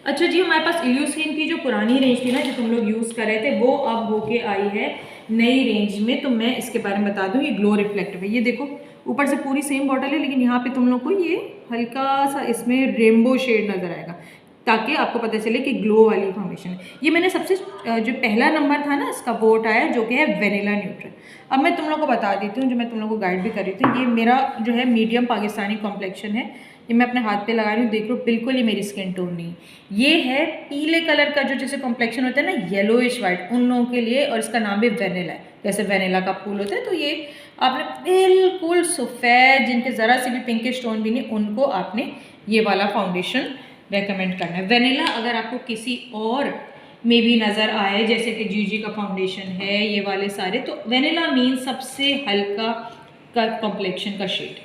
अच्छा जी, हमारे पास इल्यूस्क्रीन की जो पुरानी रेंज थी ना, जो तुम लोग यूज़ कर रहे थे, वो अब होके आई है नई रेंज में। तो मैं इसके बारे में बता दूँ, ये ग्लो रिफ्लेक्टिव है। ये देखो, ऊपर से पूरी सेम बॉटल है, लेकिन यहाँ पे तुम लोग को ये हल्का सा इसमें रेनबो शेड नज़र आएगा, ताकि आपको पता चले कि ग्लो वाली फाउंडेशन है। ये मैंने सबसे जो पहला नंबर था ना इसका, वो उठाया, जो कि है वेनिला न्यूट्रल। अब मैं तुम लोग को बता देती हूँ, जो मैं तुम लोग को गाइड भी कर रही थी, ये मेरा जो है मीडियम पाकिस्तानी कॉम्प्लेक्शन है। ये मैं अपने हाथ पे लगा रही हूँ, देख लो बिल्कुल ही मेरी स्किन टोन नहीं। ये है पीले कलर का, जो जैसे कॉम्प्लेक्शन होता है ना, येलोइश वाइट, उन लोगों के लिए। और इसका नाम भी वेनिला है, जैसे वेनिला का फूल होता है। तो ये आपने बिल्कुल सफ़ेद, जिनके ज़रा सी भी पिंकिश टोन भी नहीं, उनको आपने ये वाला फाउंडेशन रेकमेंड करना है। वेनिला अगर आपको किसी और में भी नज़र आए, जैसे कि जीजी का फाउंडेशन है, ये वाले सारे, तो वेनिला मीन सबसे हल्का का कॉम्प्लेक्शन का शेड।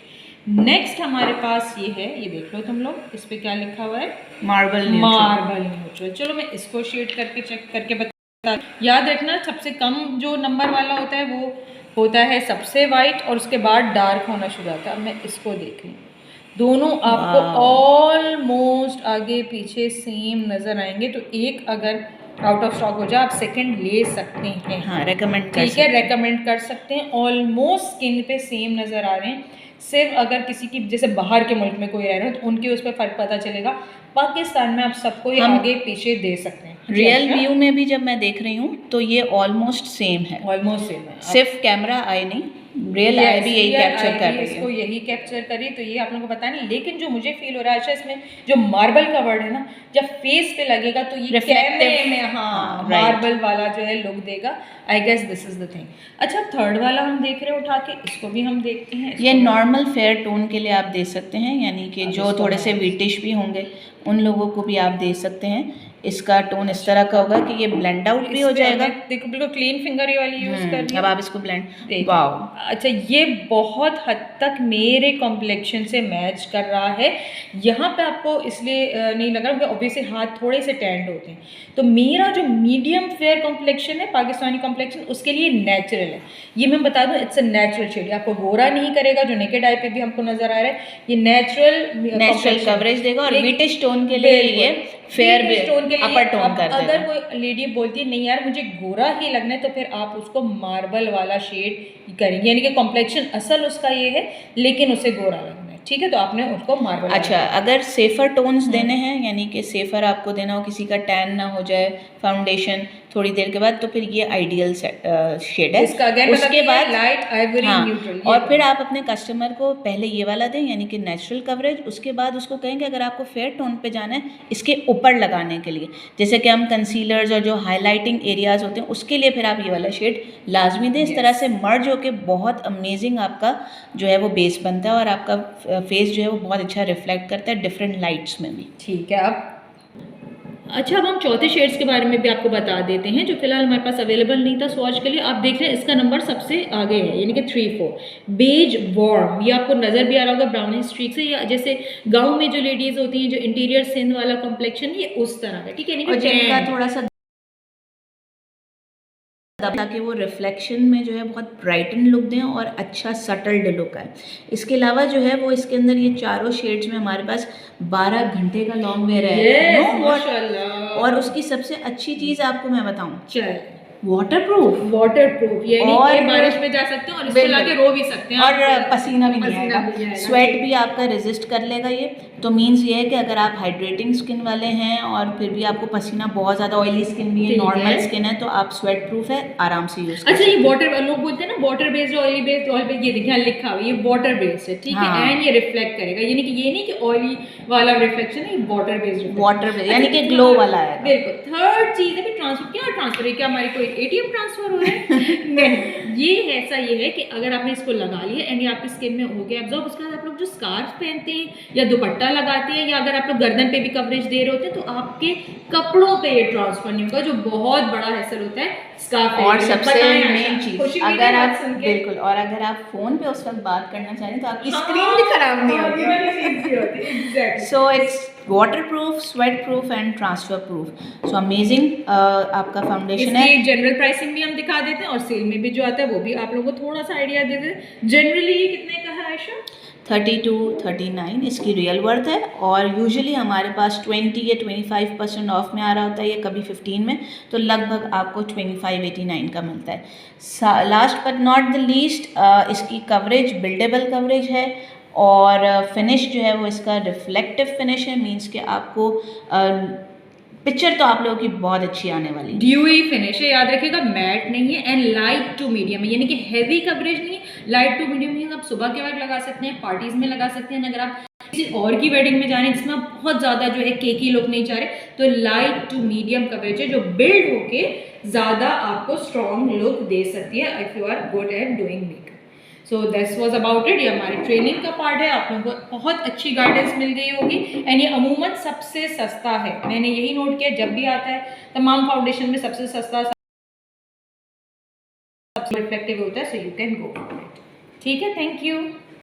नेक्स्ट हमारे पास ये है, ये देख लो तुम लोग, इस पे क्या लिखा हुआ है, मार्बल न्यूट्रल। चलो मैं इसको शेड करके चेक करके बता। याद रखना, सबसे कम जो नंबर वाला होता है वो होता है सबसे वाइट, और उसके बाद डार्क होना शुरू होता है। अब मैं इसको देख रही हूँ, दोनों आपको ऑलमोस्ट आगे पीछे सेम नज़र आएंगे। तो एक अगर आउट ऑफ स्टॉक हो जाए, आप सेकंड ले सकते हैं। हाँ, रेकमेंड कर ठीक है, रेकमेंड कर सकते हैं। ऑलमोस्ट स्किन पे सेम नज़र आ रहे हैं। सिर्फ अगर किसी की, जैसे बाहर के मुल्क में कोई रह रहे हो, तो उनके उस पर फ़र्क पता चलेगा। पाकिस्तान में आप सबको ये आगे पीछे दे सकते हैं। रियल व्यू में भी जब मैं देख रही हूँ तो ये ऑलमोस्ट सेम है, ऑलमोस्ट सेम है। सिर्फ कैमरा आई नहीं, रियल आई भी यही कैप्चर कर रही है, इसको यही कैप्चर करी। तो ये आप लोगों को पता नहीं, लेकिन जो मुझे फील हो रहा है अच्छा, इसमें जो मार्बल का वर्ड है ना, जब फेस पे लगेगा तो ये कैमरे में मार्बल वाला जो है लुक देगा। I guess this is the thing. अच्छा, थर्ड वाला हम देख रहे हैं उठा के, इसको भी हम देखते हैं। ये नॉर्मल फेयर टोन के लिए आप दे सकते हैं, यानी कि जो थोड़े से विटिश भी होंगे उन लोगों को भी आप दे सकते हैं। इसका टोन इस तरह का होगा कि ये ब्लेंड आउट भी हो जाएगा। देखो बिल्कुल क्लीन फिंगर ये वाली यूज़ कर रही है। अब आप इसको ब्लेंड, वाओ। अच्छा, ये बहुत हद तक मेरे कॉम्प्लेक्शन से मैच कर रहा है। यहाँ पे आपको इसलिए नहीं लग रहा क्योंकि ऑब्वियसली हाथ थोड़े से टैंड होते हैं। तो मेरा जो मीडियम फेयर कॉम्प्लेक्शन है, पाकिस्तानी कॉम्प्लेक्शन, उसके लिए नेचुरल है। ये मैं बता दूँ, इट्स अ नेचुरल शेड, आपको गोरा नहीं करेगा, जो नेकेड आई पे भी हमको नज़र आ रहा है। ये नेचुरल कवरेज देगा, और विटिश टोन के लिए ये फेयर टोन के लिए अपर टोन कर देगा। अगर कोई लेडी बोलती है नहीं यार मुझे गोरा ही लगना है, तो फिर आप उसको मार्बल वाला शेड करेंगे, यानी कि कॉम्प्लेक्शन असल उसका ये है, लेकिन उसे गोरा लगना है। ठीक है, तो आपने उसको मार्बल। अच्छा, अगर सेफर टोन्स देने हैं, यानी कि सेफर आपको देना हो, किसी का टैन ना हो जाए फाउंडेशन थोड़ी देर के बाद, तो फिर ये आइडियल शेड है। उसके बाद लाइट आइवरी न्यूट्रल। और फिर आप अपने कस्टमर को पहले ये वाला दें, यानी कि नेचुरल कवरेज। उसके बाद उसको कहें कि अगर आपको फेयर टोन पे जाना है, इसके ऊपर लगाने के लिए, जैसे कि हम कंसीलर्स और जो हाईलाइटिंग एरियाज होते हैं उसके लिए, फिर आप ये वाला शेड लाजमी दें। इस तरह से मर्ज होके बहुत अमेजिंग आपका जो है वो बेस बनता है, और आपका फेस जो है वो बहुत अच्छा रिफ्लेक्ट करता है डिफरेंट लाइट्स में भी। ठीक है। अब अच्छा, अब हम चौथे शेड्स के बारे में भी आपको बता देते हैं, जो फिलहाल हमारे पास अवेलेबल नहीं था। सो आज के लिए आप देख रहे हैं इसका नंबर सबसे आगे है, यानी कि 3-4 बेज वार्म। ये आपको नज़र भी आ रहा होगा ब्राउनिश स्ट्रीक से, या जैसे गांव में जो लेडीज होती हैं, जो इंटीरियर सिंध वाला कॉम्प्लेक्शन, ये उस तरह का। ठीक है, जिनका थोड़ा सा ताकि वो रिफ्लेक्शन में जो है बहुत ब्राइटन लुक दें और अच्छा सटल्ड लुक आए। इसके अलावा जो है वो इसके अंदर ये चारों शेड्स में हमारे पास 12 घंटे का लॉन्ग वेयर है। माशाल्लाह। और उसकी सबसे अच्छी चीज़ आपको मैं बताऊँ, चल वाटरप्रूफ, यानी कि बारिश में जा सकते हैं और इसको लाके रो भी सकते हैं, और पसीना भी नहीं आएगा, स्वेट भी आपका रेजिस्ट कर लेगा ये। तो मीन्स ये है कि अगर आप हाइड्रेटिंग स्किन वाले हैं और फिर भी आपको पसीना बहुत ज़्यादा, ऑयली स्किन भी है, नॉर्मल स्किन है, तो आप स्वेट प्रूफ है, आराम से यूज़। अच्छा, ये वाटर, लोग बोलते हैं ना water based oily based, oil based, ये देखिए लिखा हुआ है, ये वाटर बेस्ड है। ठीक है, एंड ये रिफ्लेक्ट करेगा, यानी कि ये नहीं कि ऑयली वाला रिफ्लेक्शन है, वाटर बेस्ड, यानी कि ग्लो वाला है। बिल्कुल। थर्ड चीज है कि ट्रांसफर, क्या ट्रांसफर है, क्या हमारी कोई एटीएम ट्रांसफर हो रहा है? नहीं, ये ऐसा ये है कि अगर आपने इसको लगा लिया एंड ये आपकी स्किन में हो गया एब्जॉर्ब, उसके बाद आप लोग जो स्कार्फ पहनते हैं या दुपट्टा लगाते हैं, या अगर आप लोग गर्दन पे भी कवरेज दे रहे होते हैं, तो आपके कपड़ों पे ये ट्रांसफर नहीं होगा, जो बहुत बड़ा हैसल होता है स्कार्फ। और सबसे मेन चीज, अगर आप बिल्कुल, और अगर आप फोन पे उस वक्त बात करना चाहें तो आपकी स्क्रीन भी खराब नहीं होगी। So it's waterproof, sweat proof and transfer proof. So amazing आपका फाउंडेशन है। जनरल प्राइसिंग भी हम दिखा देते हैं और सेल में भी जो आता है वो भी आप लोगों को थोड़ा सा आइडिया दे देते हैं। जनरली ये कितने का है आयशा? 30 to 39 इसकी रियल वर्थ है, और यूजुअली हमारे पास 20 या 25% ऑफ में आ रहा होता है, या कभी 15 में, तो लगभग आपको 2589 का मिलता है। Last but not the least, इसकी कवरेज बिल्डेबल कवरेज है, और फिनिश जो है वो इसका रिफ्लेक्टिव फिनिश है, मींस कि आपको पिक्चर तो आप लोगों की बहुत अच्छी आने वाली है। ड्यूई फिनिश है, याद रखिएगा, मैट नहीं है, एंड लाइट टू मीडियम है, यानी कि हैवी कवरेज नहीं है, लाइट टू मीडियम है। आप सुबह के वक्त लगा सकते हैं, पार्टीज में लगा सकते हैं, अगर आप किसी और की वेडिंग में जा रहे हैं जिसमें आप बहुत ज़्यादा जो है केकी लुक नहीं चाह रहे, तो लाइट टू मीडियम कवरेज है जो बिल्ड होके ज़्यादा आपको स्ट्रॉन्ग लुक दे सकती है if you are good at doing makeup. So this was about it. ये हमारी ट्रेनिंग का पार्ट है, आप लोगों को बहुत अच्छी गाइडेंस मिल गई होगी, एंड ये अमूमन सबसे सस्ता है, मैंने यही नोट किया जब भी आता है तमाम फाउंडेशन में सबसे सस्ता सबसे रिफ्लेक्टिव होता है, so you can go for it. ठीक है, थैंक यू।